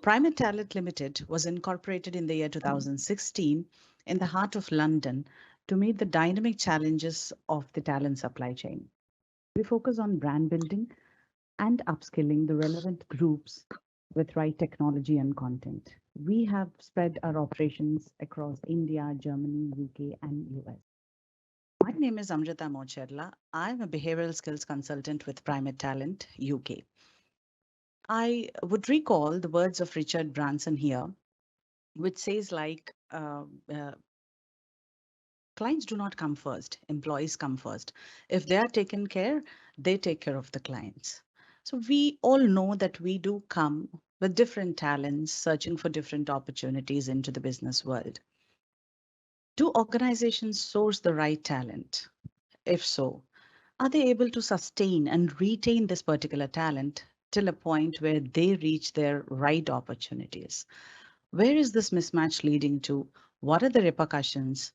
Primate Talent Limited was incorporated in the year 2016 in the heart of London to meet the dynamic challenges of the talent supply chain. We focus on brand building and upskilling the relevant groups with right technology and content. We have spread our operations across India, Germany, UK, and US. My name is Amrita Mocherla. I'm a behavioral skills consultant with Primate Talent UK. I would recall the words of Richard Branson here, which says clients do not come first, employees come first. If they are taken care, they take care of the clients. So we all know that we do come with different talents, searching for different opportunities into the business world. Do organizations source the right talent? If so, are they able to sustain and retain this particular talent till a point where they reach their right opportunities? Where is this mismatch leading to? What are the repercussions?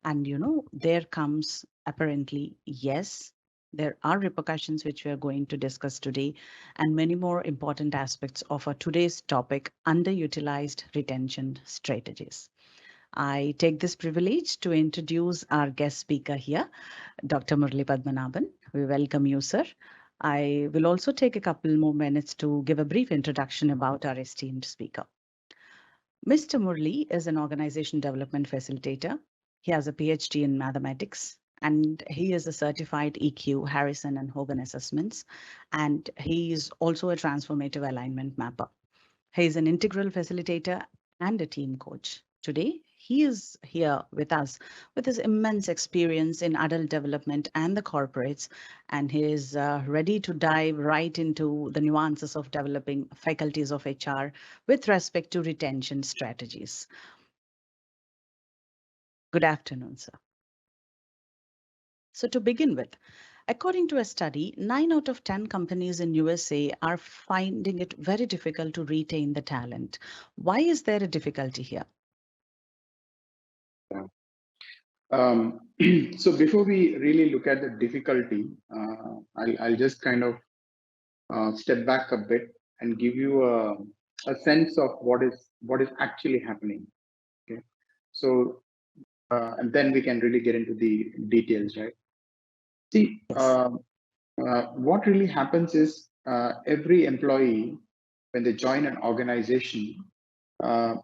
And there comes apparently, yes, there are repercussions which we are going to discuss today, and many more important aspects of our today's topic, underutilized retention strategies. I take this privilege to introduce our guest speaker here, Dr. Murali Padmanabhan. We welcome you, sir. I will also take a couple more minutes to give a brief introduction about our esteemed speaker. Mr. Murli is an organization development facilitator. He has a PhD in mathematics and he is a certified EQ, Harrison and Hogan assessments. And he is also a transformative alignment mapper. He is an integral facilitator and a team coach. Today, he is here with us with his immense experience in adult development and the corporates, and he is ready to dive right into the nuances of developing faculties of HR with respect to retention strategies. Good afternoon, sir. So to begin with, according to a study, 9 out of 10 companies in USA are finding it very difficult to retain the talent. Why is there a difficulty here? Um, so before we really look at the difficulty, I'll just kind of step back a bit and give you a sense of what is actually happening. Okay, so and then we can really get into the details, right? See, Yes. what really happens is every employee when they join an organization. Uh,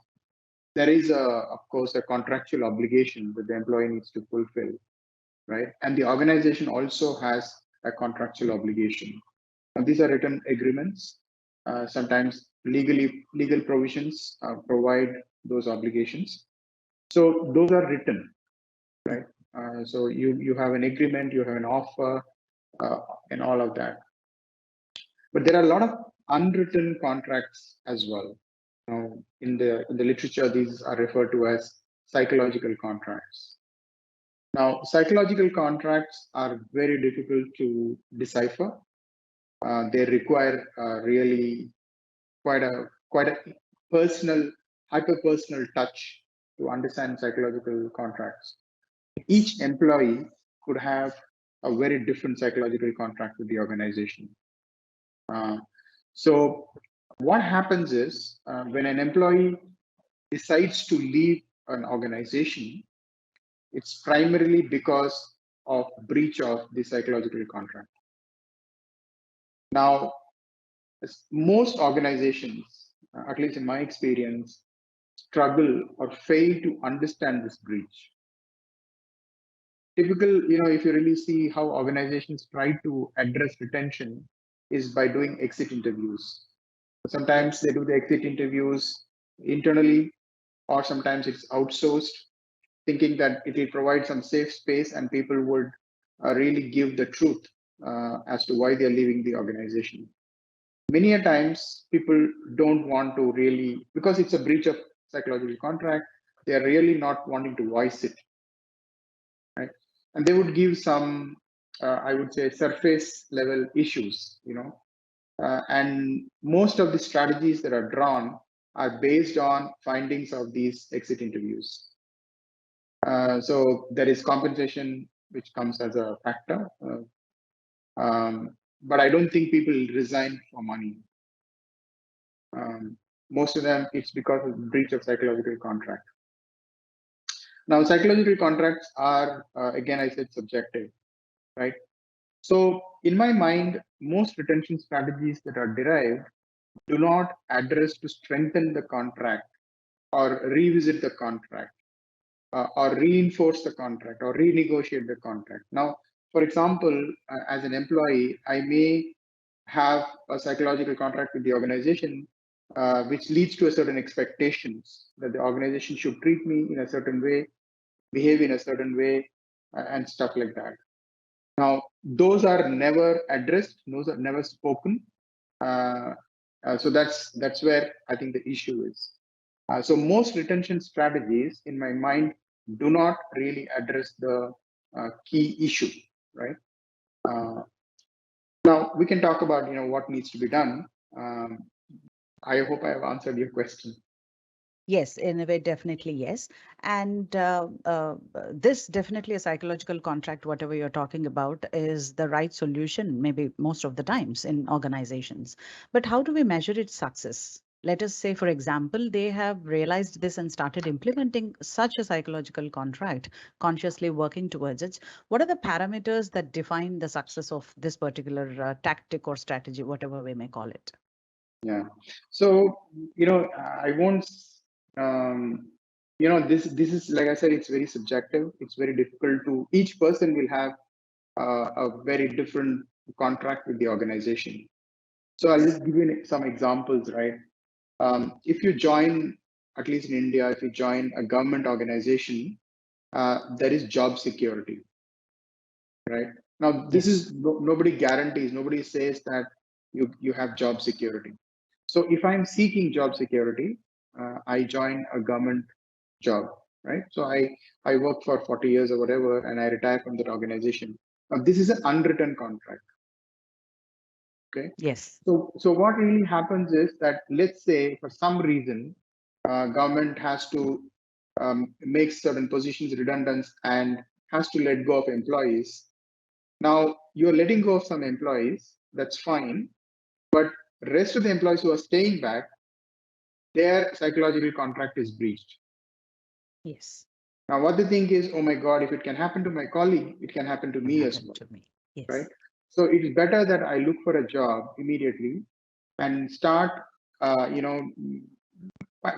there is of course a contractual obligation that the employee needs to fulfill, right? And the organization also has a contractual obligation. And these are written agreements. Sometimes legal provisions provide those obligations. So those are written, right? So you have an agreement, you have an offer, and all of that. But there are a lot of unwritten contracts as well. In the literature, these are referred to as psychological contracts. Now, psychological contracts are very difficult to decipher. They require really quite a personal, hyper-personal touch to understand psychological contracts. Each employee could have a very different psychological contract with the organization. Uh, so, what happens is when an employee decides to leave an organization, it's primarily because of breach of the psychological contract. Now, most organizations, at least in my experience, struggle or fail to understand this breach. Typical, if you really see how organizations try to address retention is by doing exit interviews. Sometimes they do the exit interviews internally, or sometimes it's outsourced, thinking that it will provide some safe space and people would really give the truth as to why they're leaving the organization. Many a times people don't want to really, because it's a breach of psychological contract, they are really not wanting to voice it, right? And they would give some, I would say, surface level issues, and most of the strategies that are drawn are based on findings of these exit interviews. So there is compensation which comes as a factor, but I don't think people resign for money. most of them it's because of breach of psychological contract. Now, psychological contracts are, again, I said subjective, right? So in my mind, most retention strategies that are derived do not address to strengthen the contract or revisit the contract or reinforce the contract or renegotiate the contract. Now, for example, as an employee, I may have a psychological contract with the organization, which leads to a certain expectations that the organization should treat me in a certain way, behave in a certain way, and stuff like that. Now, those are never addressed; those are never spoken. Uh, so that's where I think the issue is. So most retention strategies, in my mind, do not really address the key issue, right? Uh, Now we can talk about what needs to be done. Um, I hope I have answered your question. Yes, in a way, definitely yes. And this definitely a psychological contract, whatever you're talking about, is the right solution, maybe most of the times in organizations. But how do we measure its success? Let us say, for example, they have realized this and started implementing such a psychological contract, consciously working towards it. What are the parameters that define the success of this particular tactic or strategy, whatever we may call it? Yeah. So I won't. Um, this is, like I said, it's very subjective. It's very difficult to. Each person will have a very different contract with the organization. So I'll just give you some examples, right? If you join, at least in India, if you join a government organization, there is job security, right? Now, this Yes. is nobody guarantees, nobody says that you have job security. So if I'm seeking job security, I join a government job, right? So I work for 40 years or whatever, and I retire from that organization. Now, this is an unwritten contract, okay? Yes. So what really happens is that, let's say for some reason, government has to make certain positions redundant and has to let go of employees. Now you're letting go of some employees, that's fine, but rest of the employees who are staying back, their psychological contract is breached. Yes. Now what they think is, oh my God, if it can happen to my colleague, it can happen to Can me as happen well, to me. right? Yes. So it's better that I look for a job immediately and start,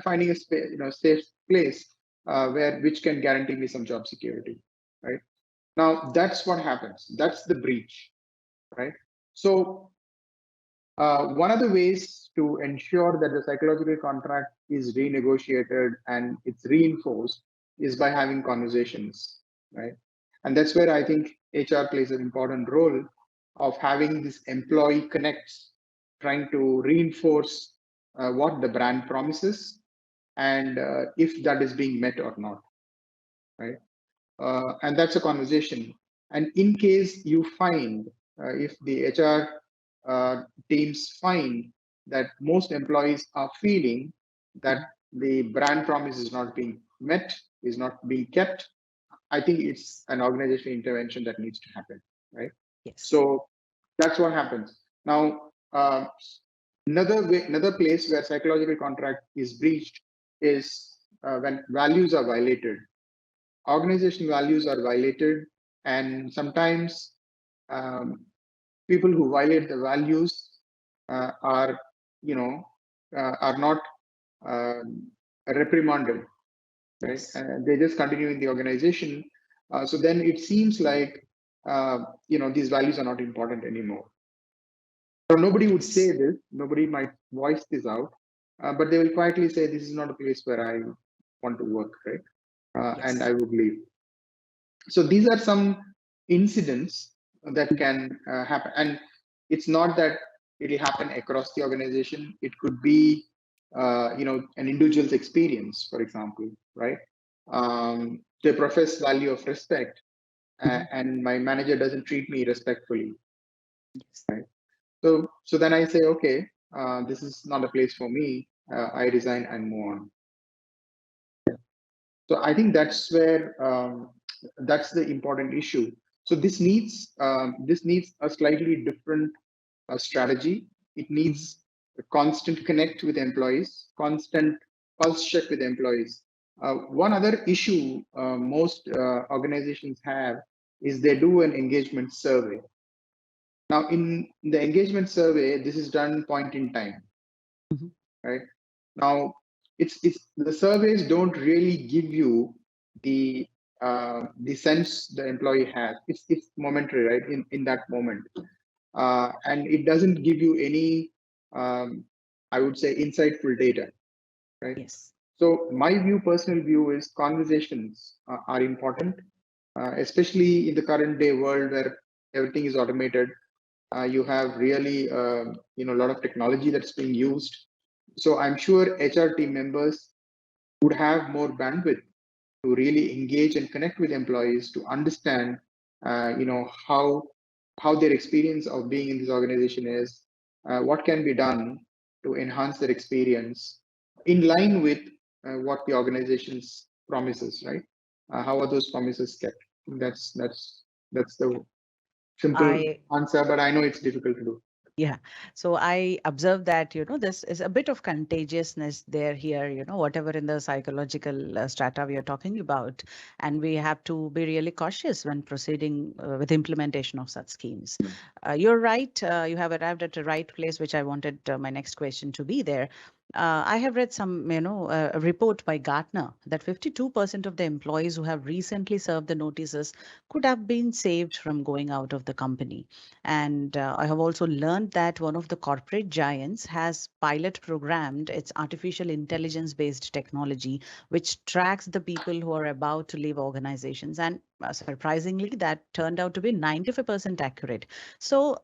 finding a space, safe place where which can guarantee me some job security, right? Now that's what happens. That's the breach, right? So one of the ways to ensure that the psychological contract is renegotiated and it's reinforced is by having conversations, right? And that's where I think HR plays an important role of having this employee connects, trying to reinforce what the brand promises and if that is being met or not, right? And that's a conversation. And in case you find, if the HR teams find that most employees are feeling that Mhm. the brand promise is not being met, is not being kept, I think it's an organizational intervention that needs to happen, right? Yes. So that's what happens. Now, another place where psychological contract is breached is when values are violated. Organization values are violated, and sometimes um, people who violate the values are, you know, are not reprimanded, right? Yes. They just continue in the organization. So then it seems like these values are not important anymore. So nobody would say Yes. this, nobody might voice this out, but they will quietly say, "This is not a place where I want to work," right? And Yes. I would leave. So these are some incidents that can happen, and it's not that it will happen across the organization. It could be an individual's experience, for example, right? They profess value of respect, Mhm. and my manager doesn't treat me respectfully. Yes. So then I say, okay, this is not a place for me. I resign and move on. So I think that's where that's the important issue. So this needs a slightly different strategy. It Mhm. needs constant connect with employees, constant pulse check with employees. One other issue most organizations have is they do an engagement survey. Now, in the engagement survey, this is done point in time, Mhm. right? Now, it's the surveys don't really give you the sense the employee has. It's momentary, right? In that moment, and it doesn't give you any, I would say, insightful data, right? Yes. So my personal view is conversations are important, especially in the current day world where everything is automated. You have really, a lot of technology that's being used. So I'm sure HR team members would have more bandwidth to really engage and connect with employees to understand, how their experience of being in this organization is, what can be done to enhance their experience in line with what the organization's promises, right? How are those promises kept? That's the simple I answer, but I know it's difficult to do. Yeah. So I observe that, this is a bit of contagiousness there here, whatever in the psychological strata we are talking about. And we have to be really cautious when proceeding with implementation of such schemes. You're right. You have arrived at the right place, which I wanted my next question to be there. I have read some, a report by Gartner that 52% of the employees who have recently served the notices could have been saved from going out of the company. And I have also learned that one of the corporate giants has pilot programmed its artificial intelligence based technology, which tracks the people who are about to leave organizations. And surprisingly, that turned out to be 95% accurate. So,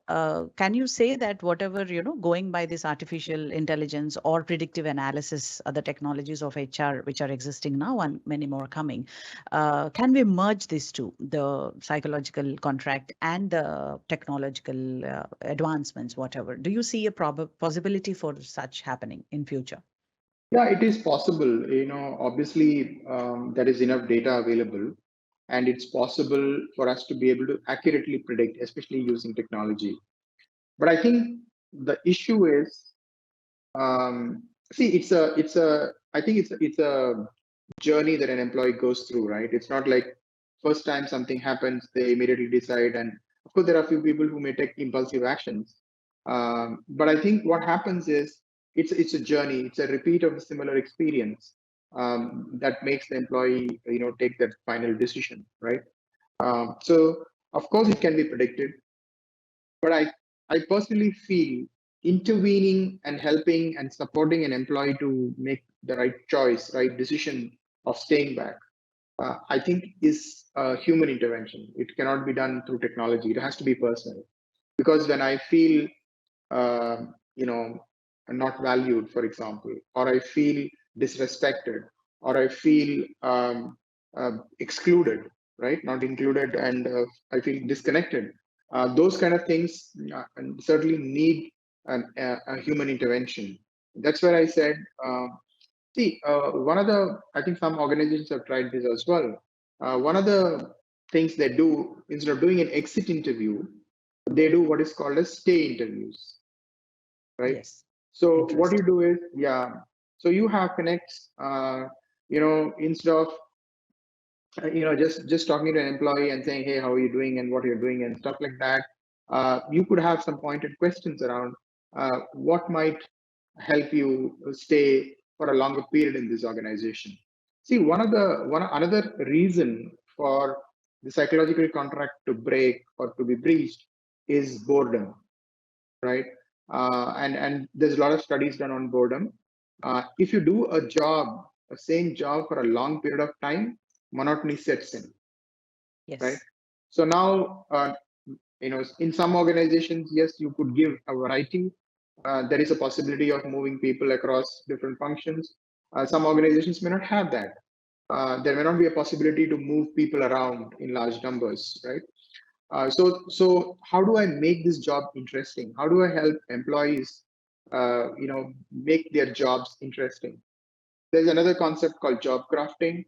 can you say that whatever, going by this artificial intelligence or predictive analysis, the technologies of HR, which are existing now and many more coming, can we merge these two, the psychological contract and the technological advancements, whatever? Do you see a possibility for such happening in future? Yeah, it is possible. Obviously, there is enough data available, and it's possible for us to be able to accurately predict, especially using technology. But I think the issue is, see, I think it's a journey that an employee goes through, right? It's not like first time something happens, they immediately decide. And of course, there are a few people who may take impulsive actions. But I think what happens is it's a journey, it's a repeat of a similar experience that makes the employee, take that final decision, right? So of course, it can be predicted, but I personally feel intervening and helping and supporting an employee to make the right choice, right decision of staying back, I think is a human intervention. It cannot be done through technology. It has to be personal. Because when I feel, uh, you know, not valued, for example, or I feel disrespected, or I feel excluded, right? Not included, and I feel disconnected. Those kind of things certainly need a human intervention. That's where I said, see, one of the, I think some organizations have tried this as well. One of the things they do, instead of doing an exit interview, they do what is called as stay interviews, right? Yes. So what you Interesting. do is, yeah, so you have connects, instead of, just talking to an employee and saying, hey, how are you doing and what you're doing and stuff like that. You could have some pointed questions around what might help you stay for a longer period in this organization. See, one another reason for the psychological contract to break or to be breached is boredom, right? And there's a lot of studies done on boredom. If you do a same job for a long period of time, monotony sets in, right? Yes. So now, in some organizations, yes, you could give a variety. There is a possibility of moving people across different functions. Some organizations may not have that. There may not be a possibility to move people around in large numbers, right? So how do I make this job interesting? How do I help employees, make their jobs interesting? There's another concept called job crafting,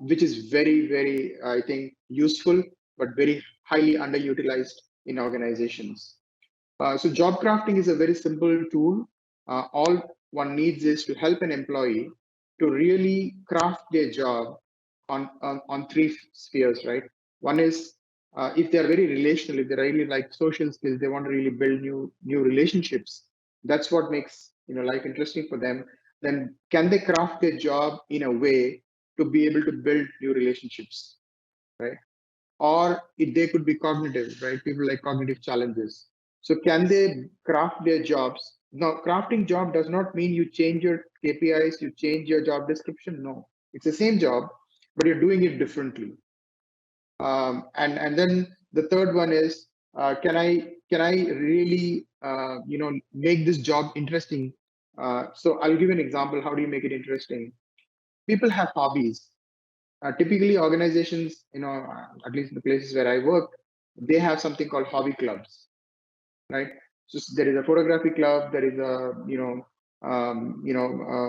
which is very, very, I think, useful, but very highly underutilized in organizations. So job crafting is a very simple tool all one needs is to help an employee to really craft their job on three spheres, right? One is if they're very relational, if they really like social skills, they want to really build new relationships. That's what makes life interesting for them. Then can they craft their job in a way to be able to build new relationships, right? Or they could be cognitive, right? People like cognitive challenges. So can they craft their jobs? Now, crafting job does not mean you change your KPIs, you change your job description. No, it's the same job, but you're doing it differently. And then the third one is can I really make this job interesting? So I'll give an example. How do you make it interesting? People have hobbies. Typically, organizations, at least the places where I work, they have something called hobby clubs, right? So there is a photography club, there is a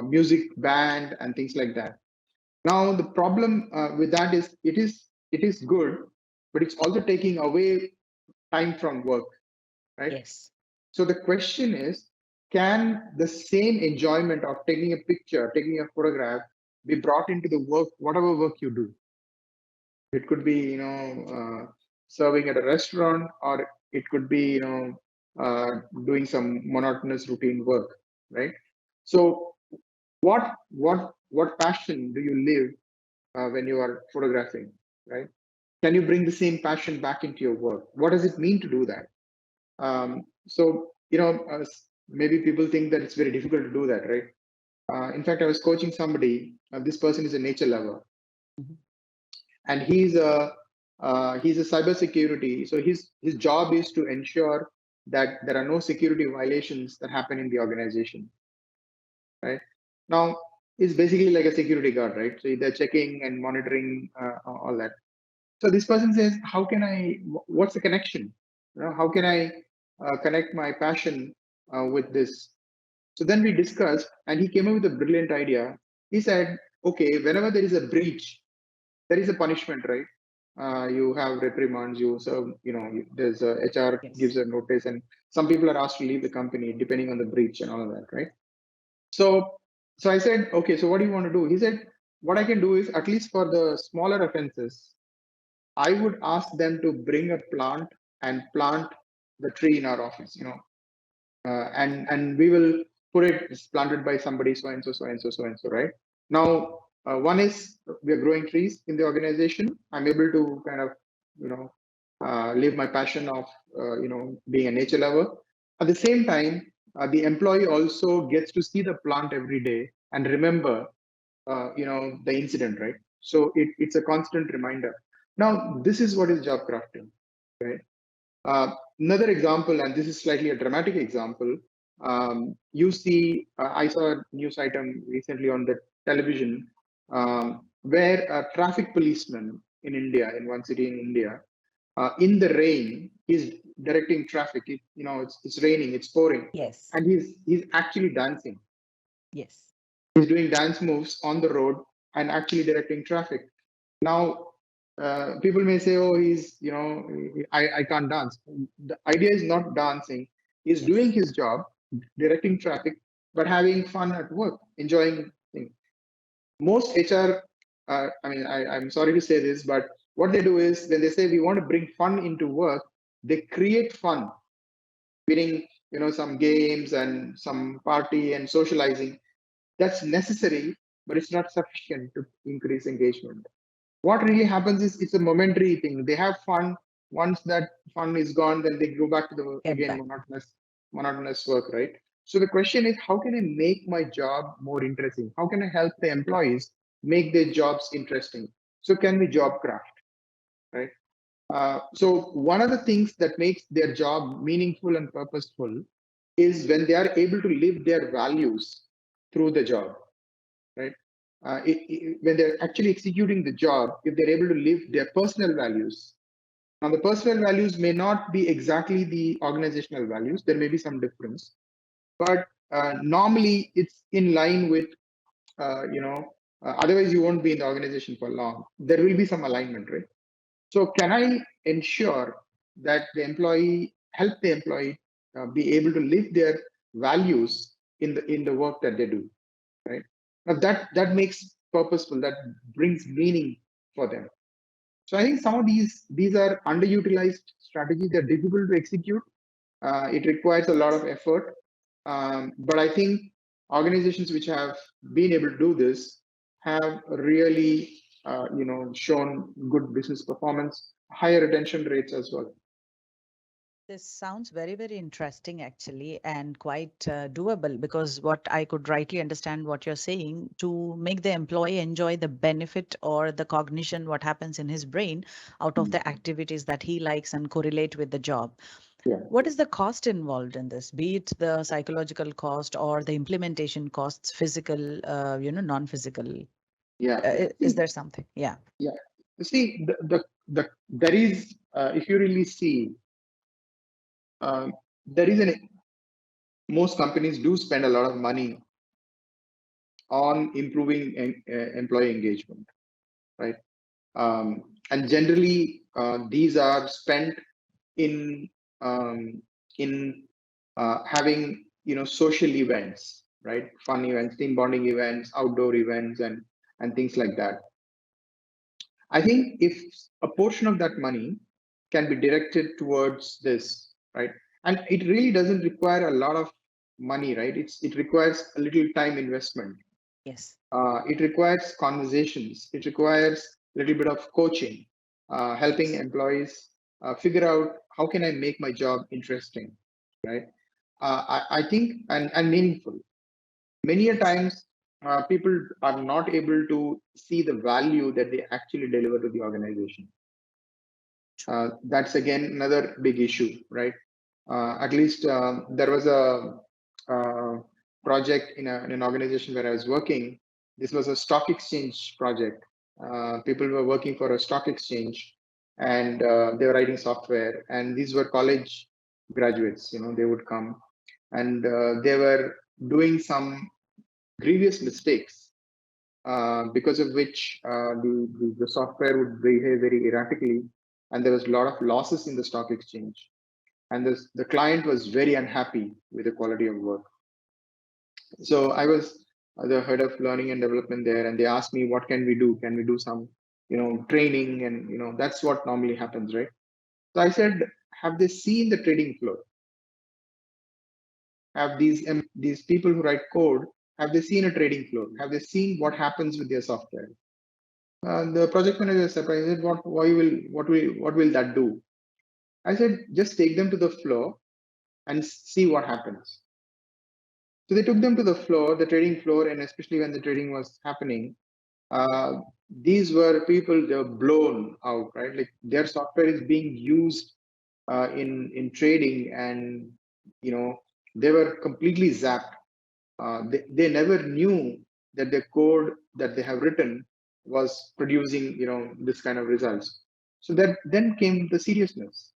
music band and things like that. Now the problem with that is it is good, but it's also taking away time from work, right? Yes. So the question is, can the same enjoyment of taking a picture, taking a photograph, be brought into the work, whatever work you do? It could be, serving at a restaurant, or it could be, doing some monotonous routine work, right? So, what passion do you live when you are photographing, right? Can you bring the same passion back into your work? What does it mean to do that? So, maybe people think that it's very difficult to do that, right? In fact, I was coaching somebody. This person is a nature lover, Mhm. and he's a cybersecurity. So his job is to ensure that there are no security violations that happen in the organization. Right now, it's basically like a security guard, right? So they're checking and monitoring all that. So this person says, "How can I? What's the connection? How can I connect my passion with this?" So then we discussed, and he came up with a brilliant idea. He said, "Okay, whenever there is a breach, there is a punishment, right? You have reprimands, you serve, there's a HR gives Yes. a notice, and some people are asked to leave the company depending on the breach and all of that, right? So, so I said, okay, so what do you want to do? He said, what I can do is, at least for the smaller offenses, I would ask them to bring a plant and plant the tree in our office, and we will put it's planted by somebody so and so so and so so and so, right? Now one is we are growing trees in the organization. I'm able to kind of live my passion of being a nature lover. At the same time, the employee also gets to see the plant every day and remember the incident, right? So it's a constant reminder. Now this is what is job crafting, right? Another example, and this is slightly a dramatic example. You see, I saw a news item recently on the television where a traffic policeman in India, in one city in India, in the rain, is directing traffic. It's raining, it's pouring, Yes. and he's actually dancing. Yes. He's doing dance moves on the road and actually directing traffic. Now, people may say, "Oh, I can't dance." The idea is not dancing. He's doing Yes. his job, directing traffic, but having fun at work, enjoying things. Most HR, I'm sorry to say this, but what they do is when they say we want to bring fun into work, they create fun, meaning some games and some party and socializing. That's necessary, but it's not sufficient to increase engagement. What really happens is it's a momentary thing. They have fun. Once that fun is gone, then they go back to the Get again back. monotonous work, right? So the question is, how can I make my job more interesting? How can I help the employees make their jobs interesting? So can we job craft, right? So one of the things that makes their job meaningful and purposeful is when they are able to live their values through the job, right? When they're actually executing the job, if they're able to live their personal values. Now, the personal values may not be exactly the organizational values. There may be some difference, but normally it's in line with, otherwise you won't be in the organization for long. There will be some alignment, right? So can I ensure that help the employee be able to live their values in the work that they do, right? Now that makes purposeful, that brings meaning for them. So I think some of these are underutilized strategies. They're difficult to execute. It requires a lot of effort. But I think organizations which have been able to do this have really, shown good business performance, higher retention rates as well. This sounds very, very interesting actually, and quite doable, because what I could rightly understand what you're saying, to make the employee enjoy the benefit or the cognition, what happens in his brain out of the activities that he likes and correlate with the job. Yeah. What is the cost involved in this, be it the psychological cost or the implementation costs, physical, non-physical? Yeah. Is there something? Yeah. Yeah. You see, there is, if you really see, there is most companies do spend a lot of money on improving employee engagement, right? And generally, these are spent in um, in having social events, right? Fun events, team bonding events, outdoor events, and things like that. I think if a portion of that money can be directed towards this, right? And it really doesn't require a lot of money, right? It requires a little time investment. Yes. It requires conversations. It requires a little bit of coaching, helping employees figure out how can I make my job interesting, right? I think and meaningful. Many a times, people are not able to see the value that they actually deliver to the organization. That's again another big issue, right? At least there was a project in an organization where I was working. This was a stock exchange project. People were working for a stock exchange, and they were writing software. And these were college graduates. They would come, and they were doing some grievous mistakes, because of which the software would behave very erratically, and there was a lot of losses in the stock exchange. And the client was very unhappy with the quality of work. So I was the head of learning and development there, and they asked me, what can we do? Can we do some training? And that's what normally happens, right? So I said, have they seen the trading floor? Have these people who write code, have they seen a trading floor? Have they seen what happens with their software? The project manager said, what will that do? I said, just take them to the floor and see what happens. So they took them to the floor, the trading floor, and especially when the trading was happening, these were people, they were blown out, right? Like their software is being used in trading, and they were completely zapped. They never knew that the code that they have written was producing this kind of results. So that then came the seriousness.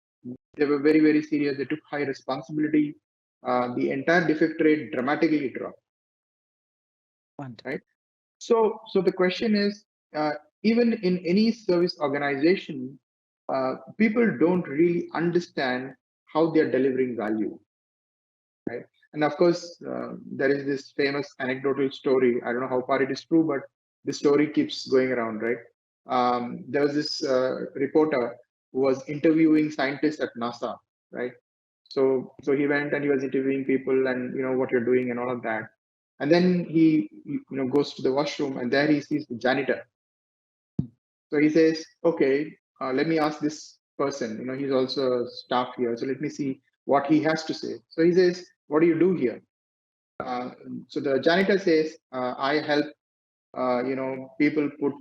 They were very, very serious. They took high responsibility. The entire defect rate dramatically dropped. Wonderful. Right. So the question is, even in any service organization, people don't really understand how they are delivering value. Right. And of course, there is this famous anecdotal story. I don't know how far it is true, but the story keeps going around, right? There was this reporter who was interviewing scientists at NASA, right? So he went and he was interviewing people, and what you're doing and all of that. And then he goes to the washroom, and there he sees the janitor. So he says, okay, let me ask this person. He's also a staff here, so let me see what he has to say. So he says, what do you do here? So the janitor says, I help people put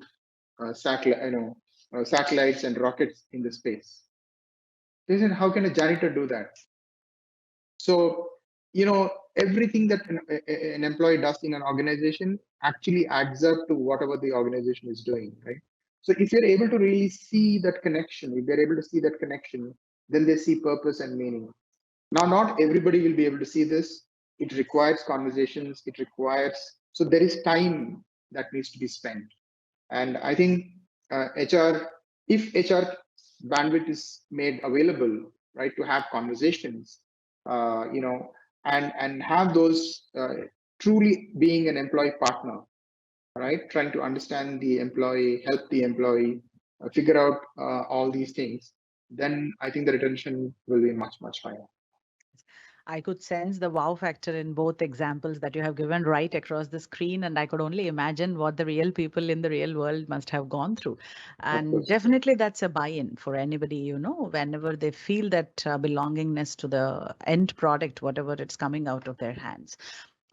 satellites and rockets in the space. They said, how can a janitor do that? So everything that an employee does in an organization actually adds up to whatever the organization is doing, right? So if you're able to really see that connection, if they're able to see that connection, then they see purpose and meaning. Now, not everybody will be able to see this. It requires conversations. It requires, so there is time that needs to be spent. And I think HR, if HR bandwidth is made available, right, to have conversations, and have those truly being an employee partner, right? Trying to understand the employee, help the employee, figure out all these things, then I think the retention will be much, much higher. I could sense the wow factor in both examples that you have given right across the screen, and I could only imagine what the real people in the real world must have gone through. Of And course. definitely, that's a buy in for anybody, whenever they feel that belongingness to the end product, whatever it's coming out of their hands.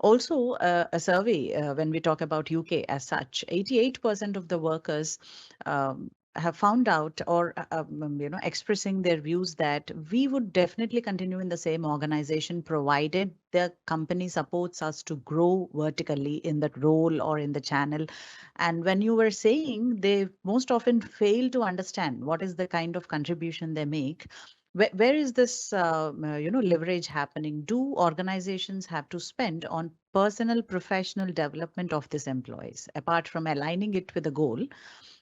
Also, a survey, when we talk about UK as such, 88% of the workers have found out or expressing their views that we would definitely continue in the same organization provided the company supports us to grow vertically in that role or in the channel. And when you were saying they most often fail to understand what is the kind of contribution they make, where is this leverage happening? Do organizations have to spend on personal professional development of these employees apart from aligning it with a goal?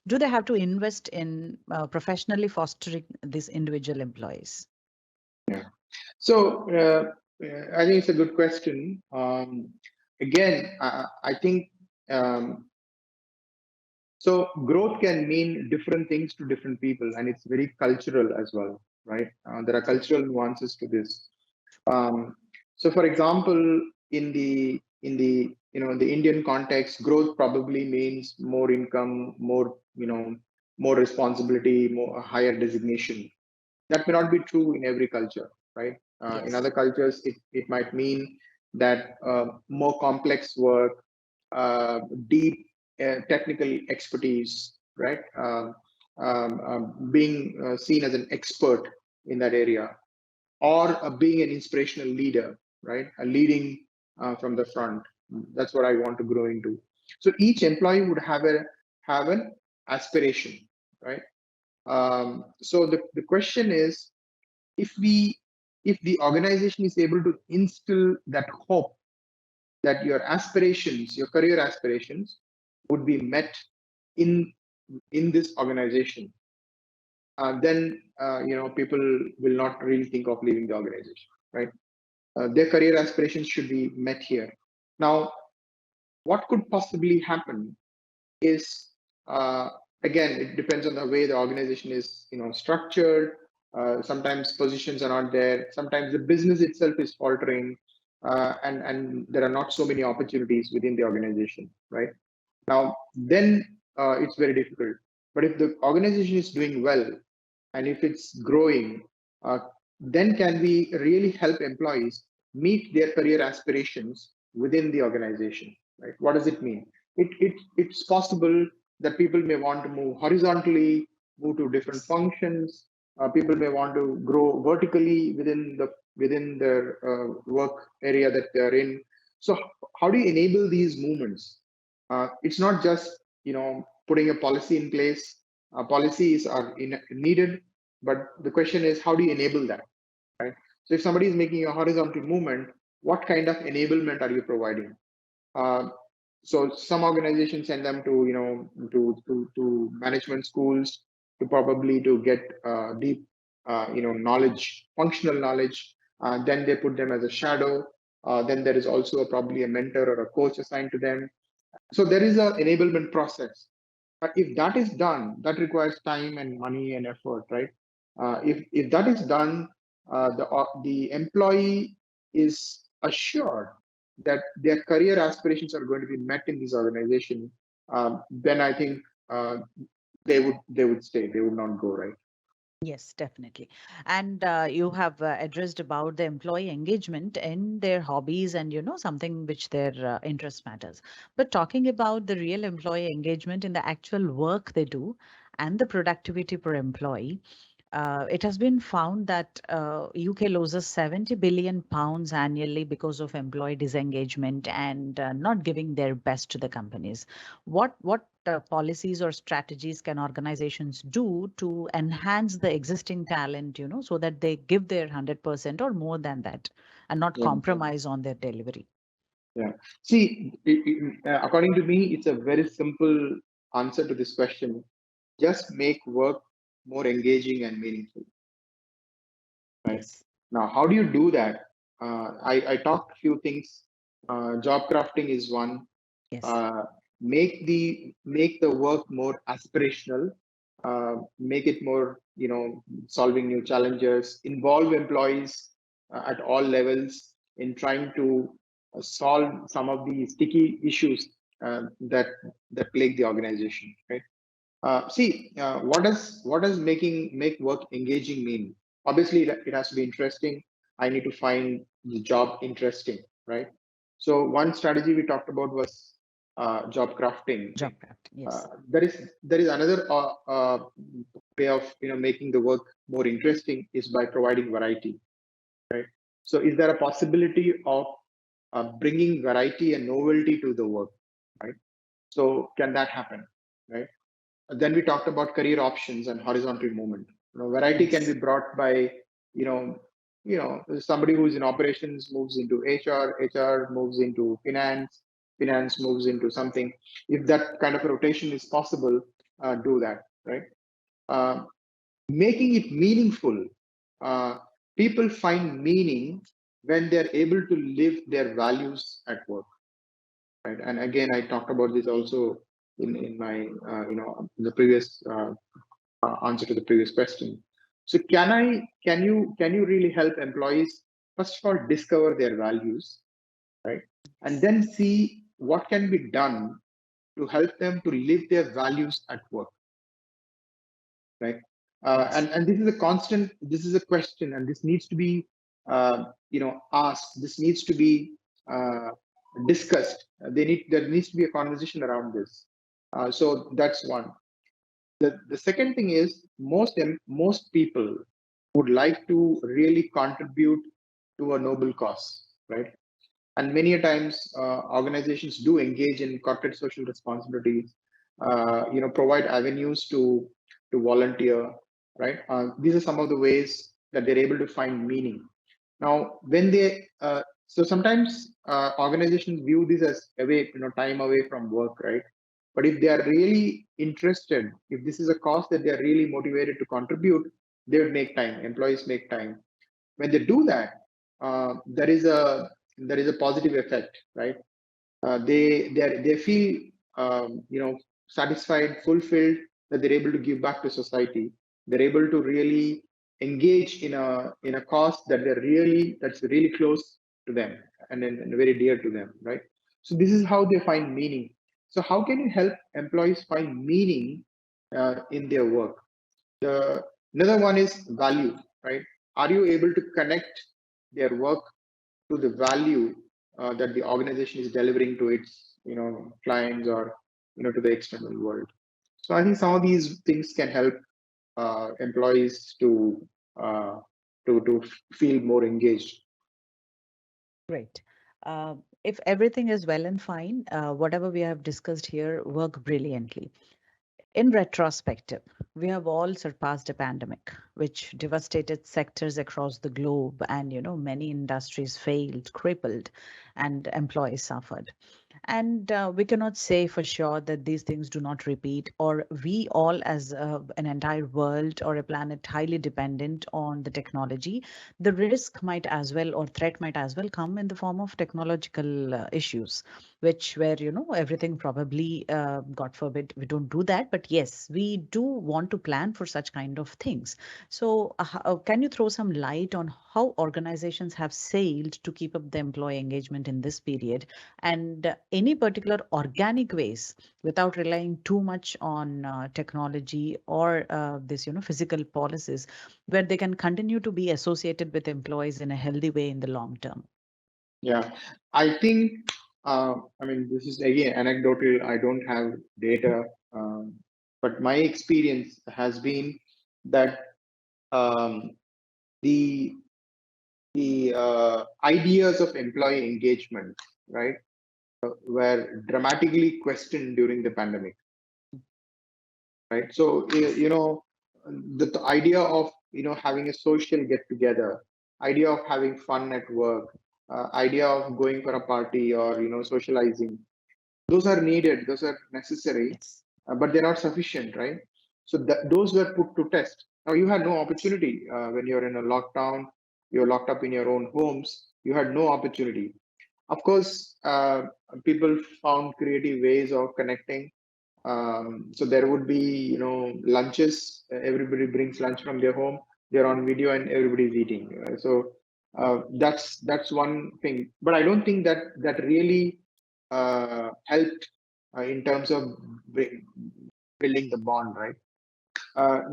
Do they have to invest in professionally fostering these individual employees? Yeah. So I think it's a good question. Again, I think so. Growth can mean different things to different people, and it's very cultural as well, right? There are cultural nuances to this. So, for example, in the Indian context, growth probably means more income, more responsibility, more a higher designation. That may not be true in every culture, right? In Yes. other cultures, it might mean that more complex work, deep technical expertise, right? Being seen as an expert in that area, or being an inspirational leader, right? A leading from the front. That's what I want to grow into. So each employee would have an aspiration, right? So the question is, if we if the organization is able to instill that hope that your aspirations, your career aspirations, would be met in this organization, then people will not really think of leaving the organization, right? Their career aspirations should be met here. Now, what could possibly happen is, again, it depends on the way the organization is structured. Sometimes positions are not there, sometimes the business itself is faltering, and there are not so many opportunities within the organization, right? Now then, it's very difficult. But if the organization is doing well, and if it's growing, uh, then can we really help employees meet their career aspirations within the organization, right? What does it mean? It's possible that people may want to move horizontally, move to different functions. People may want to grow vertically within their work area that they're in. So how do you enable these movements? It's not just putting a policy in place. Policies are needed, but the question is, how do you enable that, right? So if somebody is making a horizontal movement, what kind of enablement are you providing? uh, so some organizations send them to to management schools, to probably to get deep knowledge, functional knowledge. Then they put them as a shadow. Then there is also probably a mentor or a coach assigned to them. So there is an enablement process. But if that is done, that requires time and money and effort, right? If that is done, the employee is assured that their career aspirations are going to be met in this organization. Then I think they would stay. They would not go, right? Yes, definitely. And you have addressed about the employee engagement in their hobbies and, something which their interest matters. But talking about the real employee engagement in the actual work they do and the productivity per employee, it has been found that UK loses 70 billion pounds annually because of employee disengagement and not giving their best to the companies. What policies or strategies can organizations do to enhance the existing talent, so that they give their 100% or more than that and not Yeah. compromise on their delivery? Yeah. See, according to me, it's a very simple answer to this question. Just make work more engaging and meaningful, right? Yes. Now, how do you do that? I talked a few things. Job crafting is one. Yes. Uh, make the work more aspirational. Make it more, solving new challenges. Involve employees at all levels in trying to solve some of the sticky issues that plague the organization. Right. What does make work engaging mean? Obviously, it has to be interesting. I need to find the job interesting, right? So one strategy we talked about was job crafting. Job craft. Yes. There is another way of making the work more interesting is by providing variety, right? So is there a possibility of bringing variety and novelty to the work, right? So can that happen, right? Then we talked about career options and horizontal movement. Variety can be Yes. brought by, you know, somebody who's in operations moves into HR moves into finance moves into something. If that kind of a rotation is possible, do that, right? Uh, Making it meaningful. Uh, People find meaning when they're able to live their values at work, right? And again, I talked about this also in my the previous answer to the previous question. So can you really help employees first of all discover their values, right? And then see what can be done to help them to live their values at work, right? Yes. And this is a constant. This is a question, and this needs to be asked. This needs to be discussed. There needs to be a conversation around this. So that's one. The second thing is most people would like to really contribute to a noble cause, right? And many a times organizations do engage in corporate social responsibilities, provide avenues to volunteer, right? These are some of the ways that they're able to find meaning. Now, when they so sometimes organizations view this as away, time away from work, right? But if they are really interested, if this is a cause that they are really motivated to contribute, they would make time. Employees make time. When they do that, there is a positive effect, right? They feel satisfied, fulfilled, that they're able to give back to society. They're able to really engage in a cause that's really close to them and very dear to them, right? So this is how they find meaning. So how can you help employees find meaning in their work? The another one is value, right? Are you able to connect their work to the value that the organization is delivering to its clients or to the external world? So I think some of these things can help employees uh, to feel more engaged. Great. If everything is well and fine, whatever we have discussed here work brilliantly. In retrospective, we have all surpassed a pandemic, which devastated sectors across the globe, and many industries failed, crippled, and employees suffered. And we cannot say for sure that these things do not repeat, or we all, as an entire world or a planet, highly dependent on the technology. The risk might as well, or threat might as well, come in the form of technological issues, which where everything probably, God forbid, we don't do that. But yes, we do want to plan for such kind of things. So, can you throw some light on how organizations have sailed to keep up the employee engagement in this period? And any particular organic ways without relying too much on technology or this physical policies, where they can continue to be associated with employees in a healthy way in the long term? Yeah, I think. I mean, this is again anecdotal. I don't have data, um, but my experience has been that um, the ideas of employee engagement, right, were dramatically questioned during the pandemic, right? So the idea of having a social get together, idea of having fun at work, idea of going for a party or socializing, those are needed, those are necessary, Yes. but they're not sufficient, right? So those were put to test. Now you had no opportunity when you're in a lockdown, you're locked up in your own homes. You had no opportunity. Of course, people found creative ways of connecting. So there would be, lunches. Everybody brings lunch from their home. They're on video and everybody's eating. That's one thing. But I don't think that really helped in terms of building the bond, right?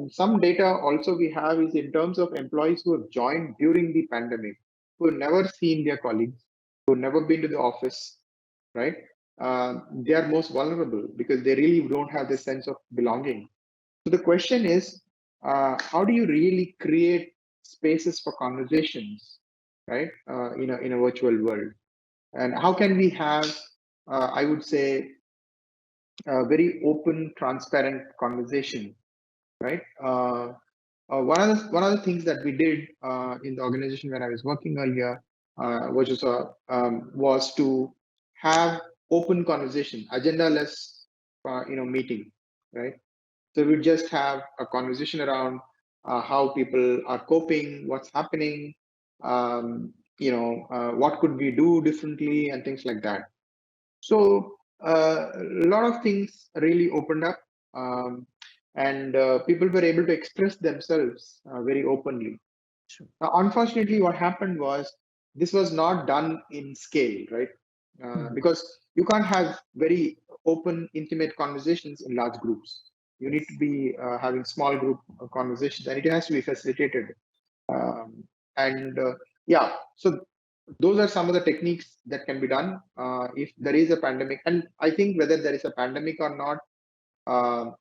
Some data also we have is in terms of employees who have joined during the pandemic, who have never seen their colleagues, who have never been to the office, right? They are most vulnerable because they really don't have the sense of belonging. So the question is, how do you really create spaces for conversations, right? In a virtual world, and how can we have, I would say, a very open, transparent conversation, right? One of the things that we did in the organization where I was working earlier, was to have open conversation, agenda-less, meeting, right? So we just have a conversation around how people are coping, what's happening, what could we do differently, and things like that. So a lot of things really opened up, and people were able to express themselves very openly. True. Now, unfortunately, what happened was this was not done in scale, right? Because you can't have very open, intimate conversations in large groups. You need to Yes. be having small group conversations, and it has to be facilitated. Um, and Yeah, so those are some of the techniques that can be done if there is a pandemic. And I think whether there is a pandemic or not, uh,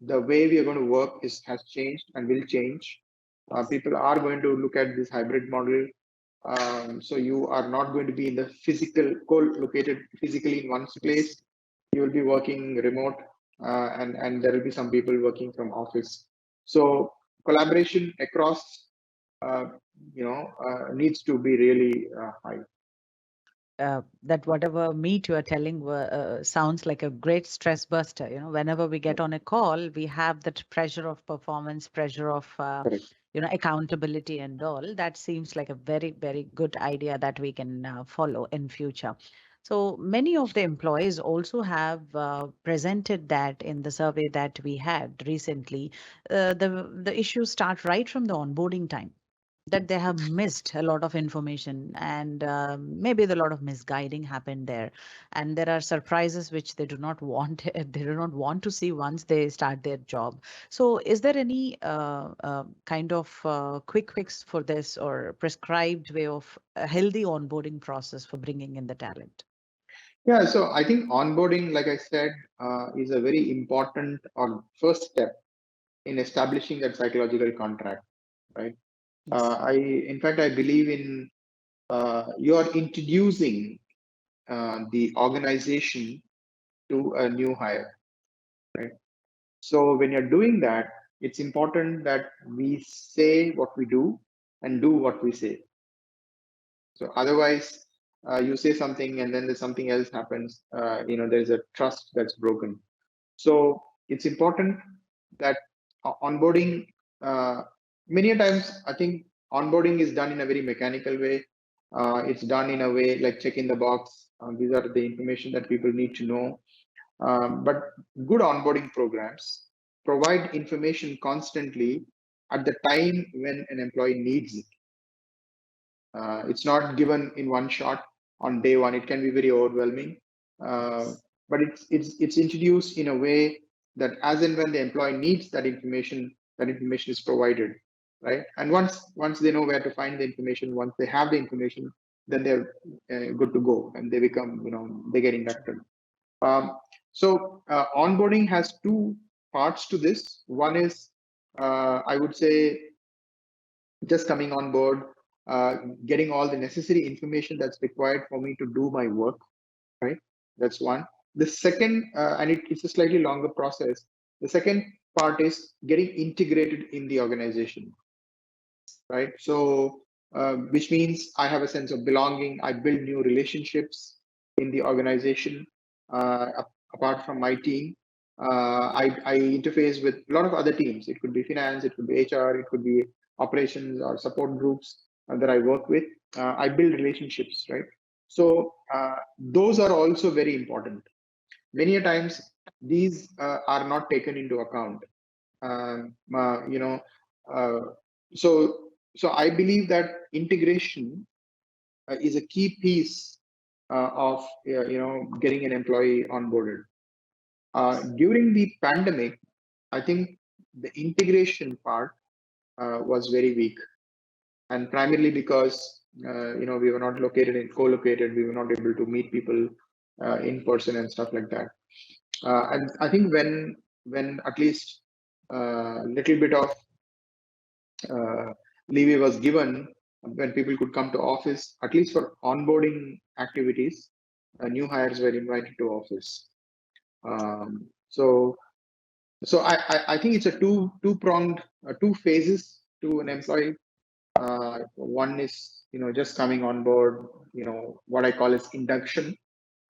the way we are going to work has changed and will change. Yes. People are going to look at this hybrid model. So you are not going to be in the co-located physically in one Yes. place. You will be working remote, and there will be some people working from office. So collaboration across, needs to be really high. That whatever meet you are telling sounds like a great stress buster. Whenever we get on a call, we have that pressure of performance, pressure of Correct. accountability and all. That seems like a very, very good idea that we can follow in future. So many of the employees also have presented that in the survey that we had recently. The issues start right from the onboarding time, that they have missed a lot of information, and maybe a lot of misguiding happened there, and there are surprises which they do not want they do not want to see once they start their job. So is there any kind of quick fix for this, or prescribed way of a healthy onboarding process for bringing in the talent? Yeah, so I think onboarding, like I said, is a very important or first step in establishing that psychological contract, right? Yes. In fact, I believe in you are introducing the organization to a new hire, right? So when you're doing that, it's important that we say what we do and do what we say. So otherwise, you say something and then there's something else happens. There's a trust that's broken. So it's important that onboarding, many a times, I think onboarding is done in a very mechanical way. It's done in a way like checking the box. These are the information that people need to know. But good onboarding programs provide information constantly at the time when an employee needs it. It's not given in one shot on day one. It can be very overwhelming, uh, Yes. but it's introduced in a way that as and when the employee needs that information is provided, right? And once they know where to find the information, once they have the information, then they're good to go, and they become, they get True. inducted. So onboarding has two parts to this. One is, I would say, just coming on board, getting all the necessary information that's required for me to do my work, right? That's one. The second, and it's a slightly longer process. The second part is getting integrated in the organization, right? So, which means I have a sense of belonging. I build new relationships in the organization. Apart from my team, I interface with a lot of other teams. It could be finance, it could be HR, it could be operations or support groups that I work with. I build relationships, right? So those are also very important. Many a times these are not taken into account. You know, uh, so I believe that integration is a key piece of getting an employee onboarded. During the pandemic, I think the integration part was very weak, and primarily because we were not located in co-located, we were not able to meet people in person and stuff like that. And I think when at least a little bit of uh, leeway was given, when people could come to office, at least for onboarding activities, new hires were invited to office. So I think it's a two pronged two phases to an employee. One is just coming on board, what I call as induction,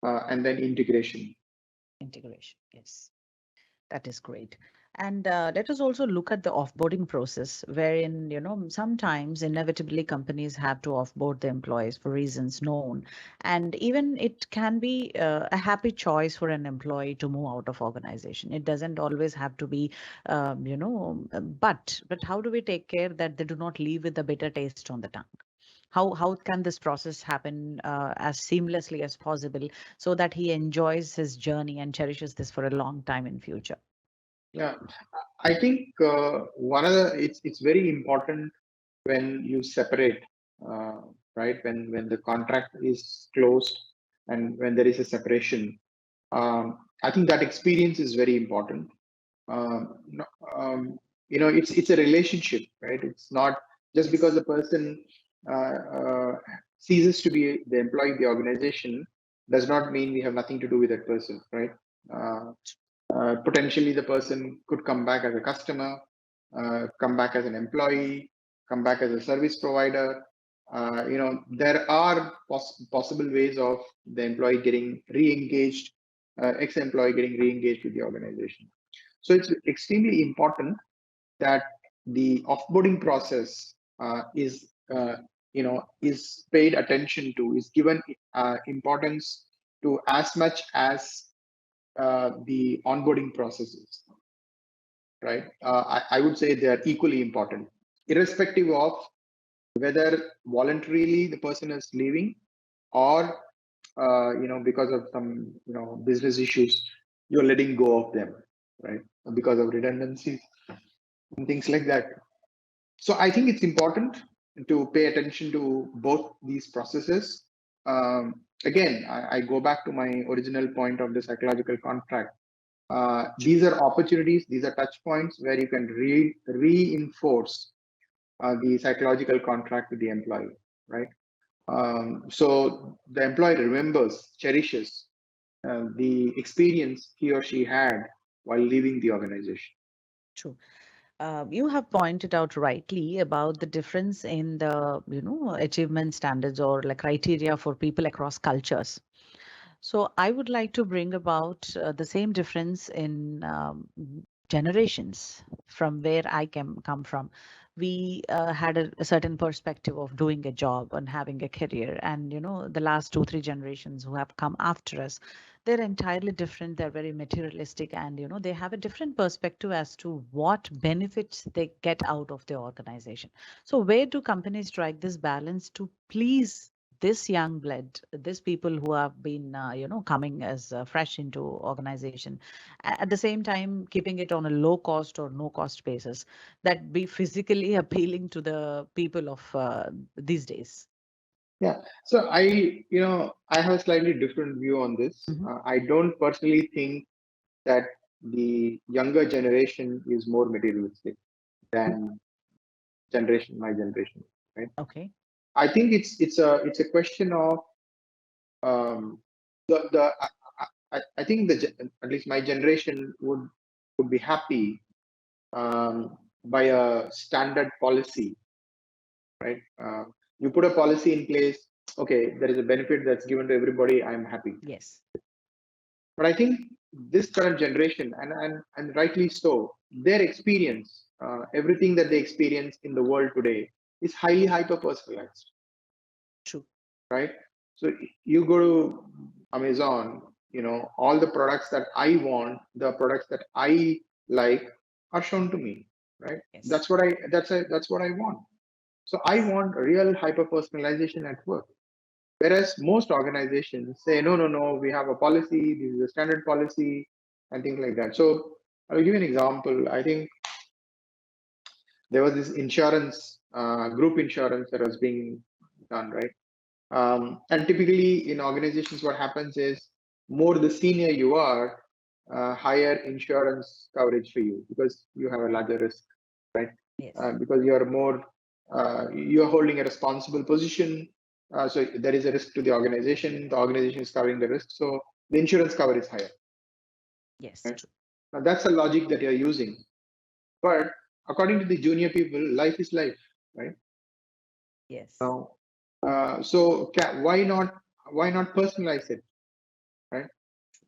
and then integration. Integration, yes. That is great. And let us also look at the offboarding process, wherein, sometimes inevitably companies have to offboard the employees for reasons known. And even it can be a happy choice for an employee to move out of organization. It doesn't always have to be, but how do we take care that they do not leave with a bitter taste on the tongue? How can this process happen as seamlessly as possible so that he enjoys his journey and cherishes this for a long time in future? Yeah, I think one of the it's very important when you separate, uh, right? When the contract is closed and when there is a separation, I think that experience is very important. No, it's a relationship, right? It's not just because a person uh, uh, ceases to be the employee of the organization does not mean we have nothing to do with that person, right? Uh, Potentially the person could come back as a customer, come back as an employee, come back as a service provider. There are possible ways of the employee getting re-engaged, ex-employee getting re-engaged with the organization. So it's extremely important that the offboarding process is paid attention to, is given importance to as much as the onboarding processes, right? I would say they are equally important, irrespective of whether voluntarily the person is leaving or because of some business issues you're letting go of them, right? Because of redundancies and things like that. So I think it's important to pay attention to both these processes. Again, I go back to my original point of the psychological contract. These are opportunities, these are touch points where you can reinforce the psychological contract with the employee, right? So the employee remembers, cherishes the experience he or she had while leaving the organization. True. You have pointed out rightly about the difference in the, achievement standards or like criteria for people across cultures. So I would like to bring about the same difference in generations from where I come from. We had a certain perspective of doing a job and having a career, and the last 2 3 generations who have come after us, they're entirely different. They're very materialistic, and they have a different perspective as to what benefits they get out of the organization. So where do companies strike this balance to please this young blood, these people who have been, coming as fresh into organization, at the same time keeping it on a low cost or no cost basis that be physically appealing to the people of these days? Yeah. So I have a slightly different view on this. Mhm. I don't personally think that the younger generation is more materialistic than my generation, right? Okay. I think it's a question of the I think at least my generation would be happy by a standard policy, right? You put a policy in place, okay, there is a benefit that's given to everybody, I'm happy. Yes. But I think this current generation, and rightly so, their experience, everything that they experience in the world today, is highly hyper personalized. True. right? So you go to Amazon, all the products that I want, the products that I like are shown to me, right? Yes. That's what I want. So I want real hyper personalization at work. Whereas most organizations say, no, no, no, we have a policy, this is a standard policy, and things like that. So I'll give you an example. I think there was this insurance, group insurance that was being done, right? And typically in organizations, what happens is more the senior you are, higher insurance coverage for you because you have a larger risk, right? Yes. Because you are more, you're holding a responsible position. So there is a risk to the organization. The organization is covering the risk. So the insurance cover is higher. Yes. Right? True. Now that's a logic that you're using. But according to the junior people, life is life, right? Yes. Now, so why not personalize it, right?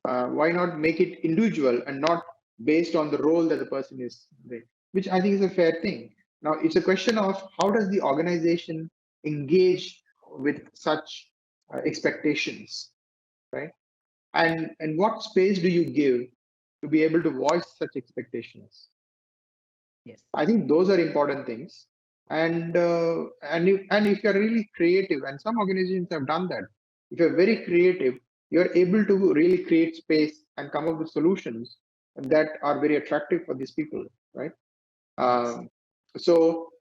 Why not make it individual and not based on the role that the person is doing, which I think is a fair thing. Now, it's a question of how does the organization engage with such expectations, right? And what space do you give to be able to voice such expectations? Yes. I think those are important things. And if you're really creative, and some organizations have done that, if you're very creative, you're able to really create space and come up with solutions that are very attractive for these people, right? Yes. So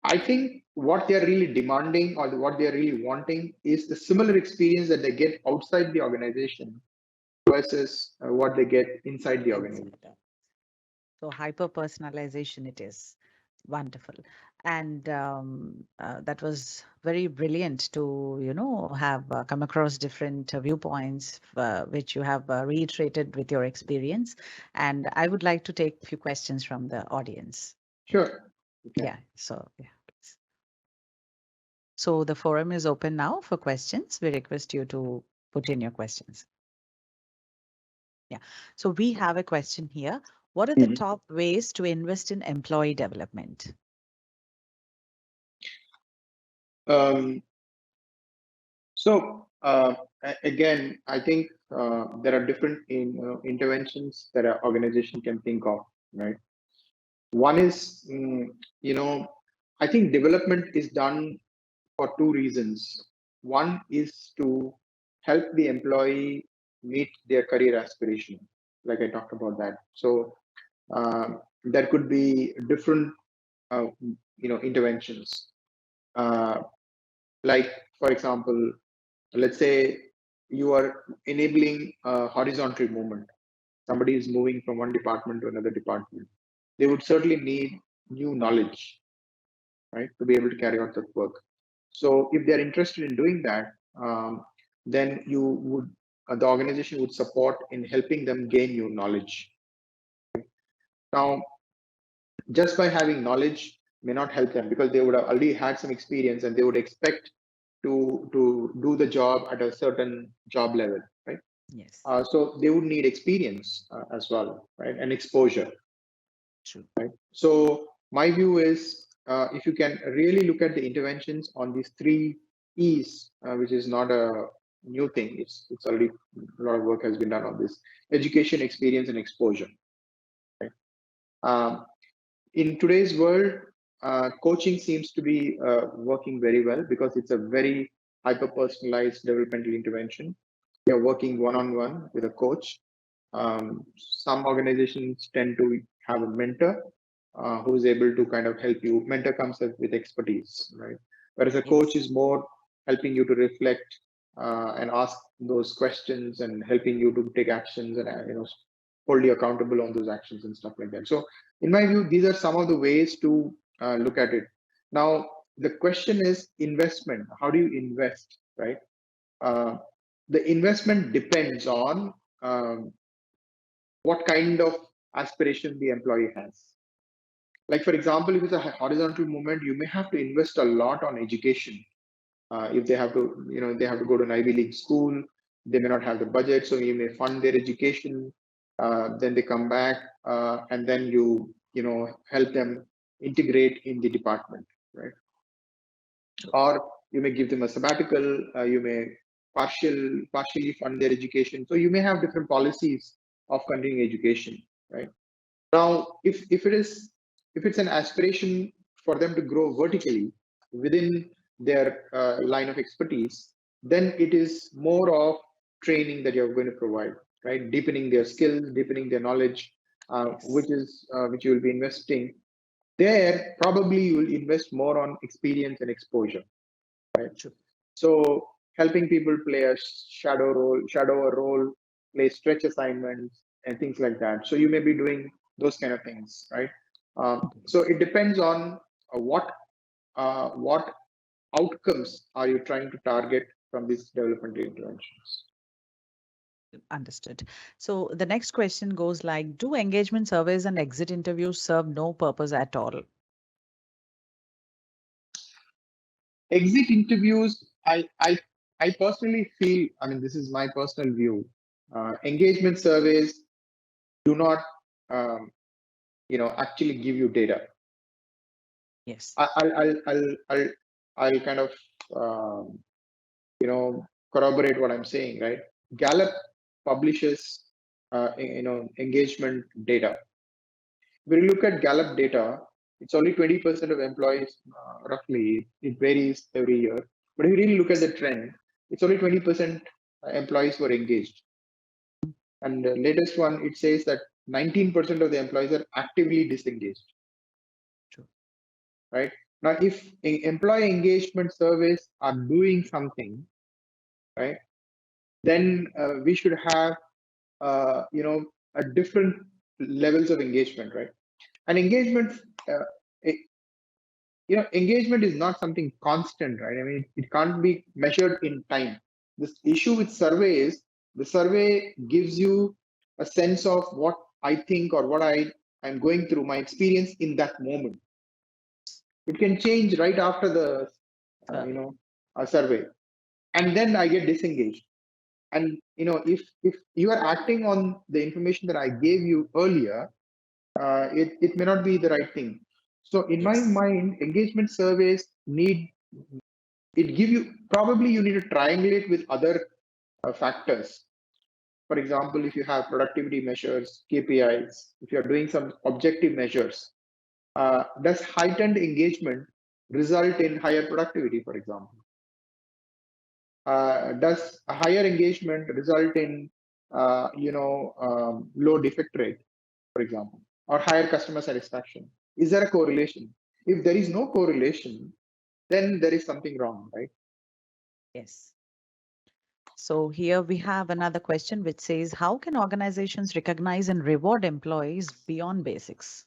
I think what they're really demanding or what they're really wanting is the similar experience that they get outside the organization versus what they get inside the organization. Inside that. So hyper personalization it is. Wonderful. And that was very brilliant to, have come across different viewpoints, which you have reiterated with your experience. And I would like to take a few questions from the audience. Sure. Okay. Yeah. So, yeah. Please. So the forum is open now for questions. We request you to put in your questions. Yeah. So we have a question here. What are the Mhm. top ways to invest in employee development? Um, So again, I think there are different interventions that an organization can think of, right? One is, I think development is done for two reasons. One is to help the employee meet their career aspiration, like I talked about that. So there could be different, interventions. Uh, like, for example, let's say you are enabling a horizontal movement. Somebody is moving from one department to another department. They would certainly need new knowledge, right, to be able to carry out that work. So if they're interested in doing that, then the organization would support in helping them gain new knowledge. Now, just by having knowledge may not help them because they would have already had some experience and they would expect to do the job at a certain job level, right? Yes, So they would need experience as well, right? And exposure. true. So my view is if you can really look at the interventions on these three E's, which is not a new thing, it's already a lot of work has been done on this: education, experience, and exposure. Right? In today's world, coaching seems to be working very well because it's a very hyper personalized developmental intervention. You're working one on one with a coach. Some organizations tend to have a mentor who's able to kind of help you. Mentor comes with expertise, right? Whereas a coach Yes, is more helping you to reflect and ask those questions and helping you to take actions and hold you accountable on those actions and stuff like that. So, in my view, these are some of the ways to look at it. Now, the question is investment. How do you invest, right? Uh, the investment depends on what kind of aspiration the employee has. Like, for example, if it's a horizontal movement, you may have to invest a lot on education. If they have to, they have to go to an Ivy League school, they may not have the budget, so you may fund their education. Then they come back, and then you help them integrate in the department, right? true. Or You may give them a sabbatical. You may partially fund their education. So you may have different policies of continuing education, right? Now, if it's an aspiration for them to grow vertically within their line of expertise, then it is more of training that you're going to provide, right? Deepening their skills, deepening their knowledge, Yes. which you will be investing. There, probably you will invest more on experience and exposure, right? True. So helping people play a shadow a role, play stretch assignments and things like that. So you may be doing those kind of things, right? So it depends on what outcomes are you trying to target from these developmental interventions. Understood. So the next question goes like, do engagement surveys and exit interviews serve no purpose at all? Exit interviews, I personally feel, I mean, this is my personal view. Engagement surveys do not, um, actually give you data. Yes. I'll kind of um, corroborate what I'm saying, right? Gallup publishes engagement data. When you look at Gallup data, it's only 20% of employees, roughly. It varies every year. But if you really look at the trend, it's only 20% employees were engaged. And the latest one, it says that 19% of the employees are actively disengaged. True. Right? Now, if employee engagement surveys are doing something, right, then we should have, a different levels of engagement, right? And engagement, uh, engagement is not something constant, right? I mean, it can't be measured in time. This issue with survey is the survey gives you a sense of what I think or what I'm going through, my experience in that moment. It can change right after the, Survey. survey, and then I get disengaged. And if you are acting on the information that I gave you earlier, it may not be the right thing. So in my Yes. mind, engagement surveys probably you need to triangulate with other factors. For example, if you have productivity measures, KPIs, if you're doing some objective measures, does heightened engagement result in higher productivity, for example? Does a higher engagement result in low defect rate, for example, or higher customer satisfaction? Is there a correlation? If there is no correlation, then there is something wrong, right? Yes. So here we have another question which says, how can organizations recognize and reward employees beyond basics?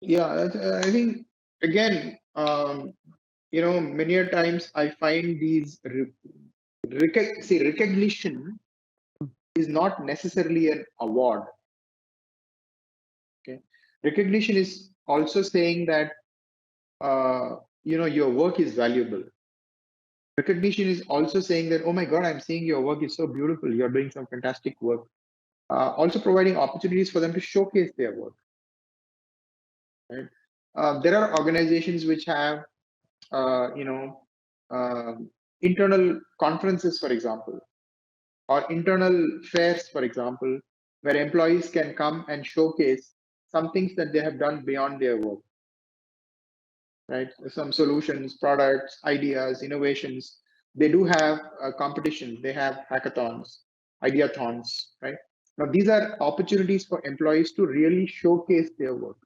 Yeah, I think again, many a times I find these recognition is not necessarily an award. Okay, recognition is also saying that your work is valuable. Recognition is also saying that, oh my God, I'm seeing your work is so beautiful. You're doing some fantastic work. Also providing opportunities for them to showcase their work. Right? There are organizations which have uh, you know, internal conferences, for example, or internal fairs, for example, where employees can come and showcase some things that they have done beyond their work, right? Some solutions, products, ideas, innovations. They do have competitions. They have hackathons, ideathons, right? Now, these are opportunities for employees to really showcase their work.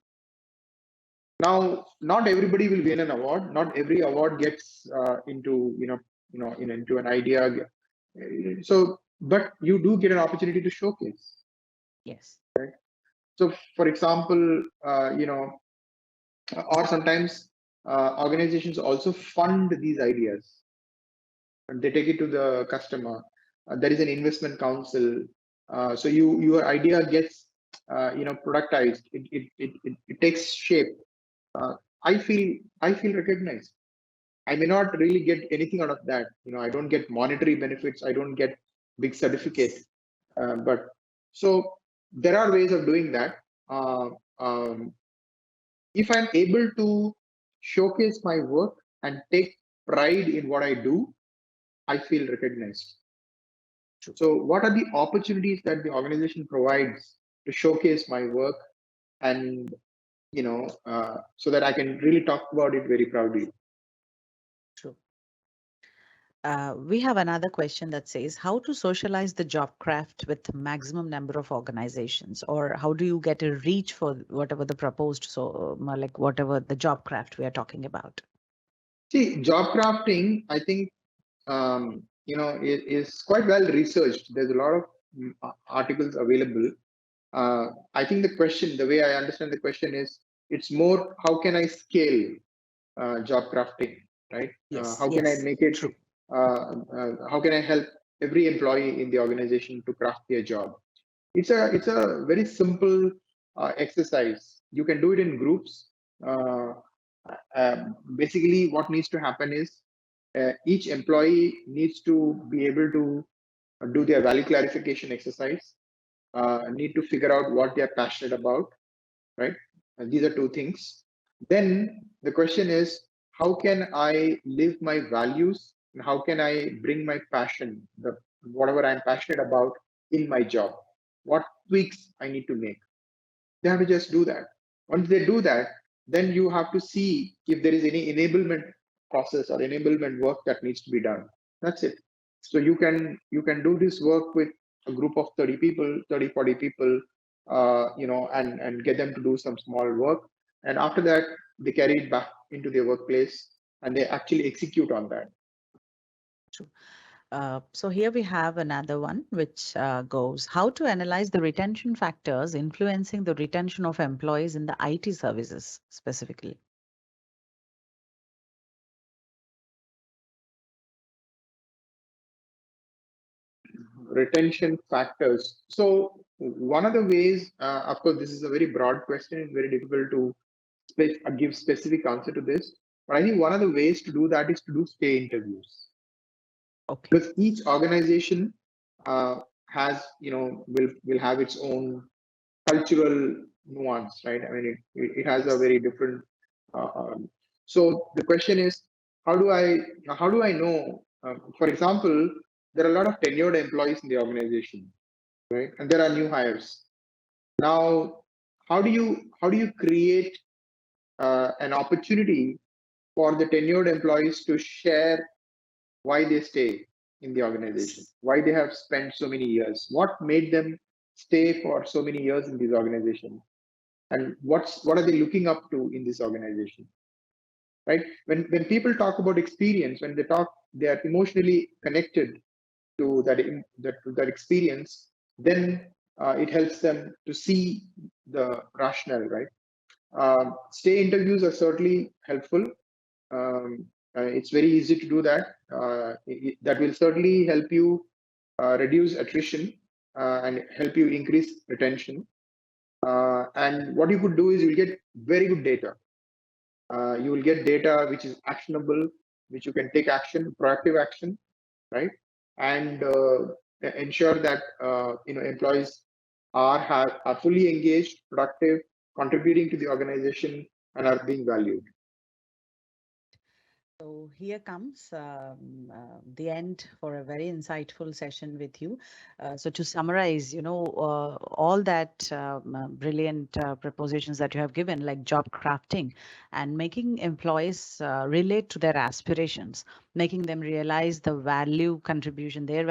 Now, not everybody will win an award. Not every award gets into an idea. So, but you do get an opportunity to showcase. Yes. So, for example, or sometimes organizations also fund these ideas and they take it to the customer. There is an investment council. So your idea gets productized. It takes shape. uh, I feel recognized. I may not really get anything out of that. I don't get monetary benefits. I don't get big certificates. But so there are ways of doing that. Uh, um, if I'm able to showcase my work and take pride in what I do, I feel recognized. So what are the opportunities that the organization provides to showcase my work and, so that I can really talk about it very proudly? True. We have another question that says, how to socialize the job craft with maximum number of organizations, or how do you get a reach for whatever the proposed, so like whatever the job craft we are talking about? See, job crafting, I think, is quite well researched. There's a lot of articles available. I think the way I understand the question is, it's more, how can I scale job crafting, right? Yes, How can I yes, make it, true. how can I help every employee in the organization to craft their job? It's a very simple exercise. You can do it in groups. Uh, Basically, what needs to happen is each employee needs to be able to do their value clarification exercise, need to figure out what they are passionate about, right? And these are two things. Then the question is, how can I live my values and how can I bring my passion, the whatever I'm passionate about, in my job? What tweaks I need to make? They have to just do that. Once they do that, then you have to see if there is any enablement process or enablement work that needs to be done. That's it. So you can do this work with a group of 30 people, 30, 40 people, and get them to do some small work. And after that, they carry it back into their workplace and they actually execute on that. True. So here we have another one, which goes, how to analyze the retention factors influencing the retention of employees in the IT services specifically. Retention factors. So one of the ways, of course, this is a very broad question. It's very difficult to give specific answer to this. But I think one of the ways to do that is to do stay interviews. Okay. Because each organization has, will have its own cultural nuance, right? I mean, it has a very different. So the question is, how do I know? For example, there are a lot of tenured employees in the organization, right? And there are new hires. Now, how do you create an opportunity for the tenured employees to share why they stay in the organization, why they have spent so many years, what made them stay for so many years in this organization, and what are they looking up to in this organization, right? When people talk about experience, when they are emotionally connected to that experience, then it helps them to see the rationale, right? Stay interviews are certainly helpful. It's very easy to do that. That will certainly help you reduce attrition and help you increase retention. And what you could do is you'll get very good data. You will get data which is actionable, which you can take action, proactive action, right? And ensure that employees are fully engaged, productive, contributing to the organization, and are being valued. So here comes the end for a very insightful session with you. So to summarize, all that brilliant propositions that you have given, like job crafting and making employees relate to their aspirations, making them realize their value contribution to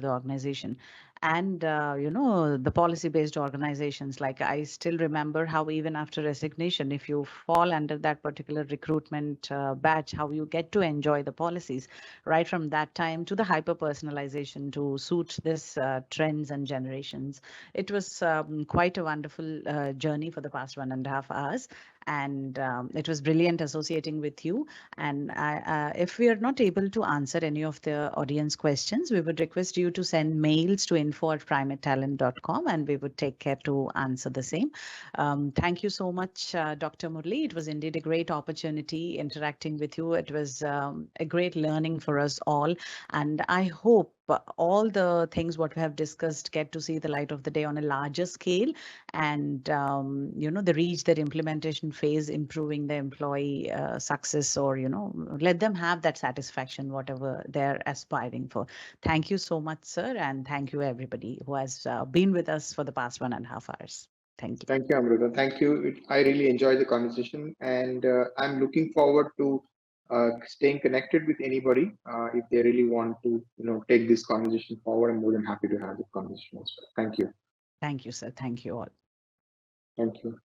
the organization. And, the policy-based organizations, like I still remember how even after resignation, if you fall under that particular recruitment batch, how you get to enjoy the policies right from that time to the hyper personalization to suit this trends and generations. It was quite a wonderful journey for the past 1.5 hours. And it was brilliant associating with you. And if we are not able to answer any of the audience questions, we would request you to send mails to info@primatetalent.com and we would take care to answer the same. Thank you so much, Dr. Murli. It was indeed a great opportunity interacting with you. It was a great learning for us all. And I hope all the things what we have discussed get to see the light of the day on a larger scale, and they reach their implementation phase, improving the employee success, or let them have that satisfaction whatever they're aspiring for. Thank you so much, sir, and thank you everybody who has been with us for the past 1.5 hours. Thank you. Thank you, Amruta. Thank you. I really enjoyed the conversation, and I'm looking forward to staying connected with anybody if they really want to, take this conversation forward. I'm more than happy to have the conversation as well. Thank you. Thank you, sir. Thank you all. Thank you.